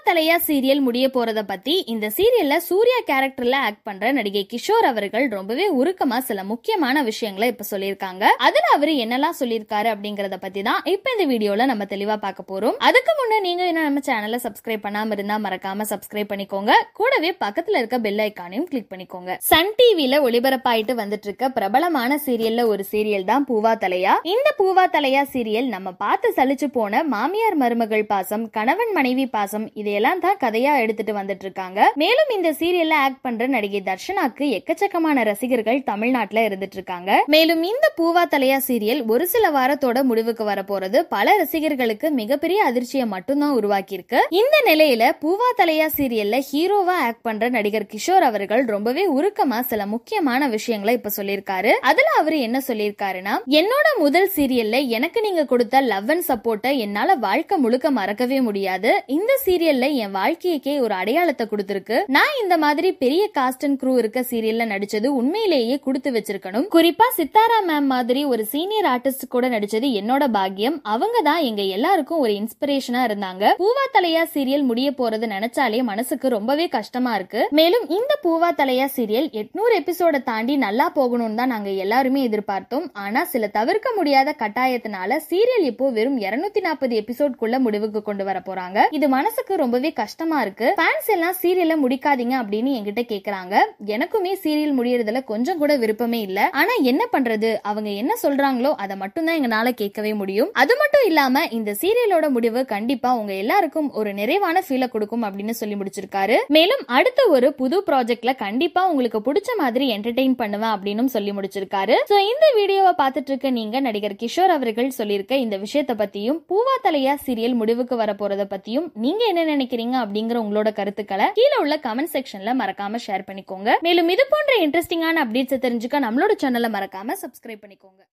தலையா serial முடிய போறத பத்தி இந்த சீரியல்ல சூர்யா கேரக்டர்ல ஆக்ட் பண்ற நடிகை கிஷோர் அவர்கள் ரொம்பவே உருக்கமா சில முக்கியமான விஷயங்களை இப்ப சொல்லியிருக்காங்க. அதுல அவரு என்னெல்லாம் சொல்லியிருக்காரு அப்படிங்கறத பத்தி தான் இப்ப இந்த வீடியோல நம்ம தெளிவா பார்க்க போறோம். அதுக்கு முன்ன நீங்க இன்னும் நம்ம சேனலை சப்ஸ்கிரைப் பண்ணாம இருந்தா மறக்காம சப்ஸ்கிரைப் பண்ணிக்கோங்க. கூடவே பக்கத்துல இருக்க பெல் ஐக்கானையும் கிளிக் பண்ணிக்கோங்க. சன் டிவில ஒளிபரப்பாயிட்டு வந்துட்டு இருக்க பிரபலமான சீரியல்ல ஒரு சீரியல் தான் பூவா தலையா. இந்த பூவா தலையா சீரியல் நம்ம பார்த்து சலிச்சு போன மாமியார் மருமகள் பாசம், கணவன் மனைவி பாசம் இதையெல்லாம் தான் கதையா எடுத்துட்டு வந்துட்டு இருக்காங்க. மேலும் இந்த சீரியல்ல ஆக்ட் பண்ற நடிகை தர்ஷனாக்கு எக்கச்சக்கமான ரசிகர்கள் தமிழ்நாட்டுல இருந்துட்டு இருக்காங்க. மேலும் இந்த பூவா தலையா சீரியல் ஒரு சில வாரத்தோட முடிவுக்கு வர போறது பல ரசிகர்களுக்கு மிகப்பெரிய அதிர்ச்சியை மட்டும்தான் உருவாக்கி இருக்கு. இந்த நிலையில பூவா தலையா சீரியல்ல ஹீரோவா ஆக்ட் பண்ற நடிகர் கிஷோர் அவர்கள் ரொம்பவே உருக்கமா சில முக்கியமான விஷயங்களை இப்ப சொல்லியிருக்காரு. அதுல அவரு என்ன சொல்லியிருக்காருன்னா, என்னோட முதல் சீரியல்ல எனக்கு நீங்க கொடுத்த லவ் அண்ட் சப்போர்ட்டை என்னால வாழ்க்கை முழுக்க மறக்கவே முடியாது. இந்த சீரியல்ல என் வாழ்க்கைக்கே ஒரு அடையாளத்தை கொடுத்திருக்கு. நான் இந்த மாதிரி பெரிய காஸ்ட் அண்ட் க்ரூ இருக்க சீரியல்ல நடிச்சது உண்மையிலேயே கொடுத்து வச்சிருக்கணும். குறிப்பா சித்தாரா மேம் மாதிரி ஒரு சீனியர் ஆர்டிஸ்ட் கூட நடிச்சது என்னோட பாக்கியம். அவங்க தான் எங்க எல்லாருக்கும் ஒரு இன்ஸ்பிரேஷனா இருந்தாங்க. பூவா தலையா சீரியல் முடிய போறது நினைச்சாலே மனசுக்கு ரொம்பவே கஷ்டமா இருக்கு. மேலும் இந்த பூவா தலையா சீரியல் 800 எபிசோட தாண்டி நல்லா போகணும்னு தான் நாங்க எல்லாருமே எதிர்பார்த்தோம். ஆனா சில தவிர்க்க முடியாத கட்டாயத்தினால சீரியல் இப்போ வெறும் 240 எபிசோட்குள்ள முடிவுக்கு கொண்டு வர போறாங்க. இது மனசுக்கு ரொம்பவே கஷ்டமா இருக்கு. ஃபேன்ஸ் எல்லாம் சீரியலை முடிக்காதீங்க அப்படின்னு என்கிட்ட கேக்குறாங்க. எனக்குமே சீரியல் முடியறதுல கொஞ்சம் கூட விருப்பமே இல்ல. ஆனா என்ன பண்றது, அவங்க என்ன சொல்றாங்களோ அதை மட்டும் தான் எங்களால கேட்கவே முடியும். அது மட்டும் இல்லாம இந்த சீரியலோட முடிவு கண்டிப்பா உங்க எல்லாருக்கும் ஒரு நிறைவான ஃபீலை கொடுக்கும் அப்படின்னு சொல்லி முடிச்சிருக்காரு. மேலும் அடுத்த ஒரு புது ப்ராஜெக்ட்ல கண்டிப்பா உங்களுக்கு பிடிச்ச மாதிரி என்டர்டெயின் பண்ணுவேன் அப்படின்னு சொல்லி முடிச்சிருக்காரு. சோ இந்த வீடியோவை பார்த்துட்டு இருக்க நீங்க நடிகர் கிஷோர் அவர்கள் சொல்லியிருக்க இந்த விஷயத்தை பத்தியும் பூவா தலையா சீரியல் முடிவுக்கு வர போறத பத்தியும் நீங்க என்ன நினைக்கிறீங்க அப்படிங்கிற உங்களோட கருத்துக்களை கீழே உள்ள கமெண்ட் செக்ஷன்ல மறக்காம ஷேர் பண்ணிக்கோங்க. மேலும் இது போன்ற இன்ட்ரெஸ்டிங்கான அப்டேட்ஸ் தெரிஞ்சுக்க நம்மளோட சேனலை மறக்காம சப்ஸ்கிரைப் பண்ணிக்கோங்க.